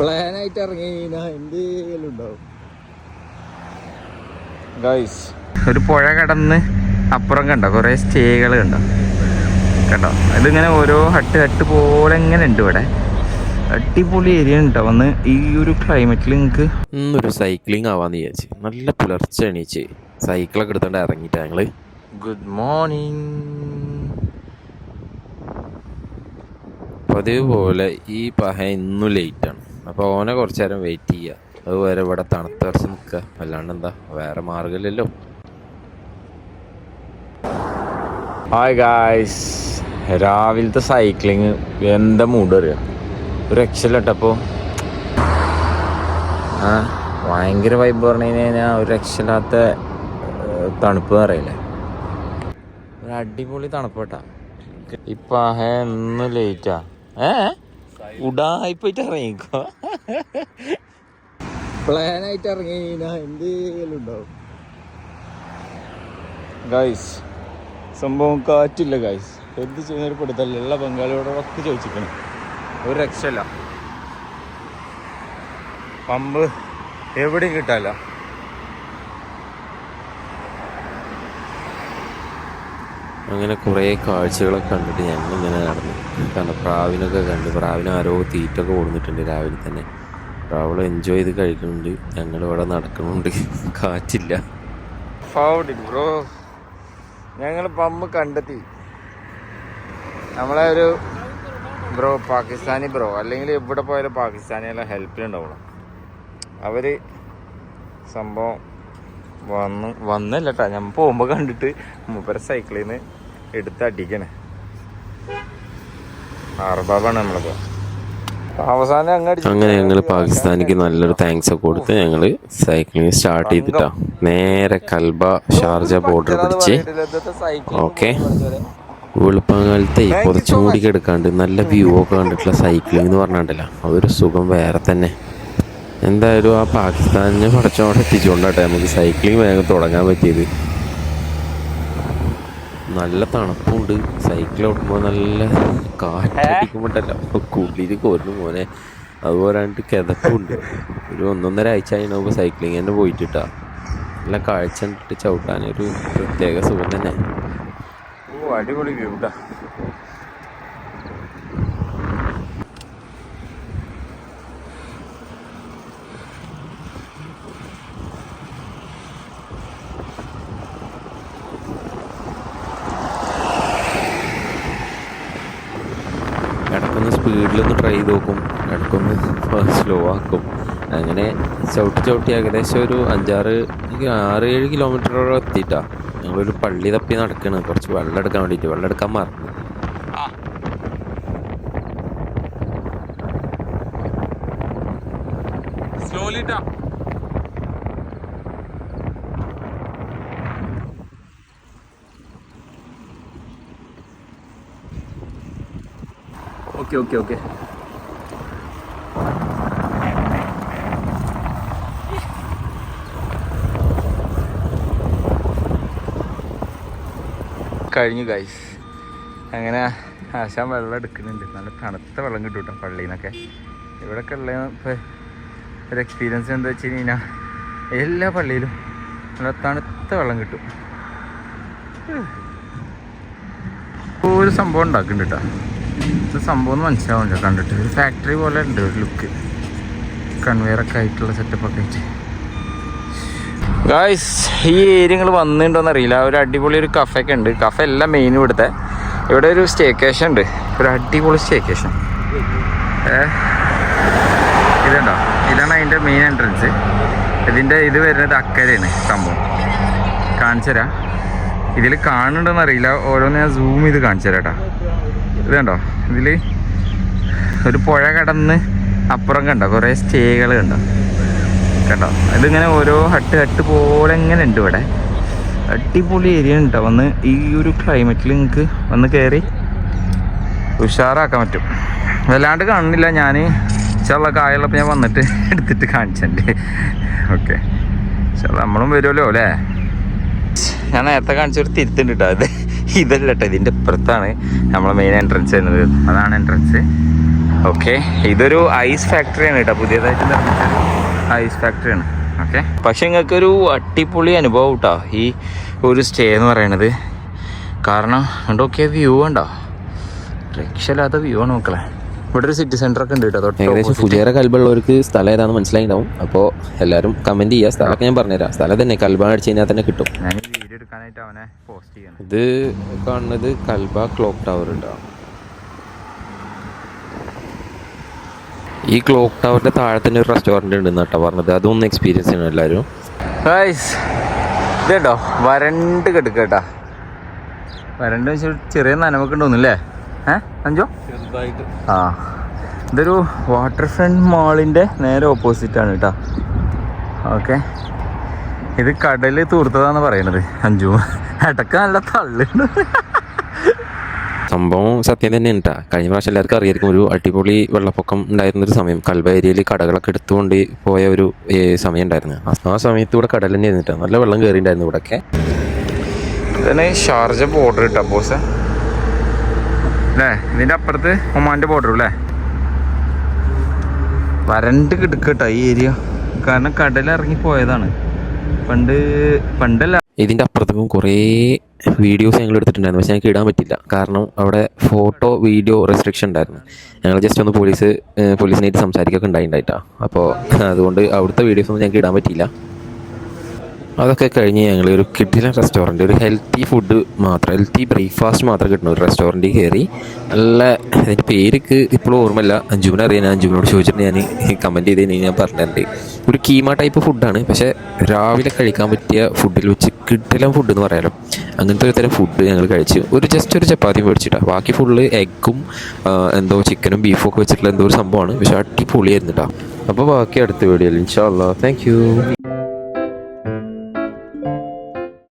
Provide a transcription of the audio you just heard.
പ്ലാനായിട്ട് ഇറങ്ങി കഴിഞ്ഞാൽ എന്തെങ്കിലും ഉണ്ടാവും ഗൈസ്. ഒരു പുഴ കടന്ന് അപ്പുറം കണ്ടോ കുറേ സ്റ്റേകൾ കണ്ടോ കണ്ടോ. ഇതിങ്ങനെ ഓരോ ഹട്ട് പോലെ ഇങ്ങനെ ഉണ്ട് ഇവിടെ. അടിപൊളി ഏരിയ ഉണ്ടോ. വന്ന് ഈ ഒരു ക്ലൈമറ്റിൽ നിങ്ങൾക്ക് ഇന്നൊരു സൈക്ലിംഗ് ആവാന്ന് വിചാരിച്ചു. നല്ല പുലർച്ചെ എണീച്ച് സൈക്കിളൊക്കെ എടുത്തോണ്ട് ഇറങ്ങിയിട്ട് ഞങ്ങള്. Good morning. പതിവ് പോലെ ഈ പഹ ഇന്നും ലേറ്റാണ്. അപ്പോൾ ഓനെ കുറച്ച് നേരം വെയിറ്റ് ചെയ്യുക. അതുവരെ ഇവിടെ തണുത്ത കുറച്ച് നിൽക്കുക. അല്ലാണ്ട് എന്താ, വേറെ മാർഗമില്ലല്ലോ. Hi guys. രാവിലത്തെ സൈക്ലിങ് എന്താ മൂഡ് അറിയാം. ഒരു രക്ഷയില്ലട്ടപ്പോൾ ഭയങ്കര വൈബ് പറഞ്ഞു കഴിഞ്ഞാൽ ഒരു രക്ഷയില്ലാത്ത തണുപ്പ് അറിയില്ലേ. ഒരു അടിപൊളി തണുപ്പട്ടാ. ഇപ്പം ഇന്ന് ലേറ്റാ. ഉടായിപ്പോയിട്ട് ഇറങ്ങിക്കോ. പ്ലാനായിട്ട് ഇറങ്ങി കഴിഞ്ഞാൽ എന്തെങ്കിലും ഉണ്ടാവും ഗൈസ്. സംഭവം കാറ്റില്ല ഗൈസ്. എന്ത് ചെയ്യുന്നൊരു പെടുത്തല്ല. എല്ലാ ബംഗാളിയോടൊക്കെ ചോദിച്ചിരിക്കണം. ഒരു രക്ഷയില്ല. പമ്പ് എവിടെയും കിട്ടാല്ല. അങ്ങനെ കുറേ കാഴ്ചകളൊക്കെ കണ്ടിട്ട് ഞങ്ങളിങ്ങനെ നടന്നു. കാരണം പ്രാവിനൊക്കെ കണ്ട്. പ്രാവിന് ആരോ തീറ്റൊക്കെ കൊടുത്തിട്ടുണ്ട് രാവിലെ തന്നെ. പ്രാവുകൾ എൻജോയ് ചെയ്ത് കഴിക്കുന്നുണ്ട്. ഞങ്ങളിവിടെ നടക്കുന്നുണ്ട്. കാറ്റില്ല. ബ്രോ, ഞങ്ങൾ പമ്പ് കണ്ടെത്തി. നമ്മളെ ഒരു ബ്രോ, പാകിസ്ഥാനി ബ്രോ, അല്ലെങ്കിൽ എവിടെ പോയാലും പാകിസ്ഥാനിയെല്ലാം ഹെൽപ്പിലുണ്ടാവുള്ളൂ. അവർ സംഭവം വന്നല്ല കേട്ടോ. ഞാൻ പോകുമ്പോൾ കണ്ടിട്ട് മൂപ്പര സൈക്കിളിൽ നിന്ന് എടുത്ത് അടിക്കണേ. അർബാബാണ് നമ്മളിപ്പോൾ. അവസാനം അങ്ങനെ ഞങ്ങൾ പാകിസ്ഥാനിക്ക് നല്ലൊരു താങ്ക്സ് ഒക്കെ കൊടുത്ത് ഞങ്ങൾ സൈക്ലിംഗ് സ്റ്റാർട്ട് ചെയ്തിട്ടാ നേരെ കൽബ ഷാർജ ബോർഡർ പിടിച്ച്. ഓക്കെ, വെളുപ്പാങ്കാലത്തെ കുറച്ചും കൂടി കിടക്കാണ്ട് നല്ല വ്യൂ ഒക്കെ കണ്ടിട്ടുള്ള സൈക്ലിംഗ് എന്ന് പറഞ്ഞിട്ടില്ല, അതൊരു സുഖം വേറെ തന്നെ. എന്തായാലും ആ പാകിസ്ഥാനിനെ പടച്ചോടെ എത്തിച്ചുകൊണ്ടാട്ടെ നമുക്ക് സൈക്ലിംഗ് വേഗം തുടങ്ങാൻ പറ്റിയത്. നല്ല തണുപ്പുണ്ട്. സൈക്കിൾ ഓടുമ്പോൾ നല്ല കാറ്റടിക്കുമ്പോണ്ടല്ലോ കുളിര് കോരുന്നു മോനെ. അതുപോലാണ്ട് കിതപ്പുണ്ട്. ഒരു 1.5 ആഴ്ച കഴിഞ്ഞപ്പോൾ സൈക്ലിംഗ് തന്നെ പോയിട്ടിട്ടാ. നല്ല കാഴ്ച കണ്ടിട്ട് ചവിട്ടാനൊരു പ്രത്യേക സുഖം തന്നെ. അടിപൊളി വ്യൂട്ടാ. ഇടയ്ക്കൊന്ന് സ്പീഡിലൊന്ന് ട്രൈ ചെയ്ത് നോക്കും, ഇടയ്ക്കൊന്ന് സ്ലോ ആക്കും. അങ്ങനെ ചവിട്ടി ഏകദേശം ഒരു 6-7 കിലോമീറ്ററോളം എത്തിയിട്ടാ. ഞങ്ങളൊരു പള്ളി തപ്പി നടക്കണ്. കുറച്ച് വെള്ളം എടുക്കാൻ വേണ്ടിയിട്ട്. വെള്ളം എടുക്കാൻ മറന്നു. ഓക്കെ കഴിഞ്ഞു ഗൈസ്. അങ്ങനെ ആശാൻ വെള്ളം എടുക്കുന്നുണ്ട്. നല്ല തണുത്ത വെള്ളം കിട്ടും കേട്ടോ പള്ളിയിൽ നിന്നൊക്കെ. ഇവിടെയൊക്കെ ഉള്ള ഇപ്പോൾ ഒരു എക്സ്പീരിയൻസ് എന്താ വെച്ച് കഴിഞ്ഞാൽ എല്ലാ പള്ളിയിലും നല്ല തണുത്ത വെള്ളം കിട്ടും. ഒരു സംഭവം ഉണ്ടാക്കുന്നുണ്ട് കേട്ടോ. ഇത് സംഭവം ഒന്ന് മനസ്സിലാവുന്നില്ല കണ്ടിട്ട്. ഒരു ഫാക്ടറി പോലെ ഉണ്ട് ഒരു ലുക്ക്. കൺവെയറൊക്കെ ആയിട്ടുള്ള സെറ്റപ്പൊക്കെ ആയിട്ട്. ഗായ്സ്, ഈ ഏരിയ നിങ്ങൾ വന്നിട്ടുണ്ടോയെന്ന് അറിയില്ല. ഒരു അടിപൊളി ഒരു കഫയൊക്കെ ഉണ്ട്. കഫ എല്ലാം മെയിൻ ഇവിടുത്തെ. ഇവിടെ ഒരു സ്റ്റേക്കേഷൻ ഉണ്ട്. ഒരു അടിപൊളി സ്റ്റേക്കേഷൻ. ഇതുണ്ടോ, ഇതാണ് അതിൻ്റെ മെയിൻ എൻട്രൻസ്. ഇത് വരുന്നത് അക്കരയാണ് സംഭവം. കാണിച്ചു തരാം. ഇതിൽ കാണുന്നുണ്ടോയെന്ന് അറിയില്ല. ഓരോന്ന് ഞാൻ സൂം ചെയ്ത് കാണിച്ചു തരാം കേട്ടോ. ഇതുണ്ടോ, ഇതിൽ ഒരു പുഴ കടന്ന് അപ്പുറം കണ്ടോ കുറേ സ്റ്റേകൾ കണ്ടോ കേട്ടോ. ഇതിങ്ങനെ ഓരോ ഹട്ട് പോലെ ഇങ്ങനെ ഉണ്ട് ഇവിടെ. അടിപൊളി ഏരിയ ഉണ്ടോ. വന്ന് ഈ ഒരു ക്ലൈമറ്റിൽ നിങ്ങൾക്ക് വന്ന് കയറി ഉഷാറാക്കാൻ പറ്റും. വല്ലാണ്ട് കാണുന്നില്ല ഞാൻ. ചില കായുള്ളപ്പോൾ ഞാൻ വന്നിട്ട് എടുത്തിട്ട് കാണിച്ചിട്ടുണ്ട്. ഓക്കെ, നമ്മളും വരുമല്ലോ അല്ലേ. ഞാൻ നേരത്തെ കാണിച്ചൊരു തിരുത്തുണ്ട് കേട്ടോ. ഇതല്ല കേട്ടോ, ഇതിൻ്റെ ഇപ്പുറത്താണ് നമ്മളെ മെയിൻ എൻട്രൻസ് വരുന്നത്. അതാണ് എൻട്രൻസ്. ഓക്കെ, ഇതൊരു ഐസ് ഫാക്ടറിയാണ് കേട്ടോ, പുതിയതായിട്ട് നിർമ്മിച്ചൊരു ഐസ് ഫാക്ടറിയാണ്. ഓക്കെ, പക്ഷെ നിങ്ങൾക്കൊരു അടിപൊളി അനുഭവം കേട്ടോ ഈ ഒരു സ്റ്റേ എന്ന് പറയണത്. കാരണം കണ്ടോക്കിയ വ്യൂ ഉണ്ടോ, രക്ഷയില്ലാത്ത വ്യൂ ആണ് മക്കളെ. ഇവിടെ ഒരു സിറ്റി സെന്റർ ഒക്കെ ഉണ്ട് കേട്ടോ. ഏകദേശം ഫുജേറ കൽബുള്ളവർക്ക് സ്ഥലം ഏതാണെന്ന് മനസ്സിലായിട്ടുണ്ടാവും. അപ്പോൾ എല്ലാവരും കമൻറ്റ് ചെയ്യുക. സ്ഥലമൊക്കെ ഞാൻ പറഞ്ഞുതരാം. സ്ഥലം തന്നെ കൽബ അടിച്ച് കഴിഞ്ഞാൽ തന്നെ കിട്ടും. ഞാൻ വീഡിയോ എടുക്കാനായിട്ട് അവനെ പോസ്റ്റ് ചെയ്യണം. ഇത് കാണുന്നത് കൽബ ക്ലോക്ക് ടവർ ഉണ്ടാവും. ഈ ക്ലോക്ക് ടവറിൻ്റെ താഴെ തന്നെ ഒരു റെസ്റ്റോറൻറ്റ് ഉണ്ടെന്ന് കേട്ടോ പറഞ്ഞത്. അതൊന്ന് എക്സ്പീരിയൻസ് ചെയ്യണം എല്ലാവരും. ഇതേട്ടോ വരണ്ട് കിടക്കുക കേട്ടാ. വരണ്ട് വെച്ചാൽ ചെറിയ നനവൊക്കെ ഉണ്ടോന്നല്ലേ അഞ്ചോ. ആ, ഇതൊരു വാട്ടർ ഫ്രണ്ട് മാളിൻ്റെ നേരെ ഓപ്പോസിറ്റാണ് കേട്ടോ. ഓക്കെ, ഇത് കടൽ തൂർത്തതാന്ന് പറയണത് അഞ്ചു. ഇടക്ക് നല്ല തള്ളുണ്ട്. സംഭവം സത്യം തന്നെ ഉണ്ടാ. കഴിഞ്ഞ പ്രാവശ്യം എല്ലാവർക്കും അറിയായിരിക്കും, ഒരു അടിപൊളി വെള്ളപ്പൊക്കം ഉണ്ടായിരുന്നൊരു സമയം. കൽബ ഏരിയയിൽ കടകളൊക്കെ എടുത്തുകൊണ്ട് പോയ ഒരു സമയം ഉണ്ടായിരുന്നു. ആ സമയത്ത് ഇവിടെ കടൽ തന്നെ ആയിരുന്നിട്ടാ, നല്ല വെള്ളം കയറിയിട്ടുണ്ടായിരുന്നു ഇവിടെയൊക്കെ. ഇതന്നെ ഷാർജ ബോർഡർ കേട്ടോ ബോസ് അല്ലേ. ഇതിൻ്റെ അപ്പുറത്ത് ഒമാൻ്റെ ബോർഡർ അല്ലേ. വരണ്ട് കിടക്കട്ടോ ഈ ഏരിയ, കാരണം കടലിറങ്ങി പോയതാണ് പണ്ടല്ല. ഇതിൻ്റെ അപ്പുറത്തേക്കും കുറേ വീഡിയോസ് ഞങ്ങൾ എടുത്തിട്ടുണ്ടായിരുന്നു, പക്ഷേ ഞങ്ങൾക്ക് ഇടാൻ പറ്റില്ല. കാരണം അവിടെ ഫോട്ടോ വീഡിയോ റെസ്ട്രിക്ഷൻ ഉണ്ടായിരുന്നു. ഞങ്ങൾ ജസ്റ്റ് ഒന്ന് പോലീസിനായിട്ട് സംസാരിക്കുകയൊക്കെ ഉണ്ടായിട്ടാ. അപ്പോൾ അതുകൊണ്ട് അവിടുത്തെ വീഡിയോസൊന്നും ഞങ്ങൾക്ക് ഇടാൻ പറ്റിയില്ല. അതൊക്കെ കഴിഞ്ഞ് ഞങ്ങൾ ഒരു കിഡിലൻ റെസ്റ്റോറൻറ്റ്, ഒരു ഹെൽത്തി ഫുഡ് മാത്രം, ഹെൽത്തി ബ്രേക്ക്ഫാസ്റ്റ് മാത്രം കിട്ടുന്ന ഒരു റെസ്റ്റോറൻറ്റിൽ കയറി. നല്ല, അതിൻ്റെ പേർക്ക് ഇപ്പോഴും ഓർമ്മയില്ല. അഞ്ജുവിനെ അറിയാൻ അഞ്ജുവിനോട് ചോദിച്ചിട്ട് ഞാൻ കമൻറ്റ് ചെയ്ത് കഴിഞ്ഞാൽ ഞാൻ പറഞ്ഞിട്ടുണ്ട്. ഒരു കീമ ടൈപ്പ് ഫുഡാണ്, പക്ഷേ രാവിലെ കഴിക്കാൻ പറ്റിയ ഫുഡിൽ വെച്ച് കിഡിലൻ ഫുഡ് എന്ന് പറയാലോ. അങ്ങനത്തെ ഒരു തരം ഫുഡ് ഞങ്ങൾ കഴിച്ചു. ജസ്റ്റ് ഒരു ചപ്പാത്തി മേടിച്ചിട്ടാണ്, ബാക്കി ഫുള്ള് എഗ്ഗും എന്തോ ചിക്കനും ബീഫും ഒക്കെ വെച്ചിട്ടുള്ള എന്തോ ഒരു സംഭവമാണ്. പക്ഷേ അടിപൊളിയായിരുന്നു കേട്ടോ. അപ്പോൾ ബാക്കി അടുത്ത വീഡിയോയിൽ ഇൻഷാ അല്ലാഹ്. Thank you.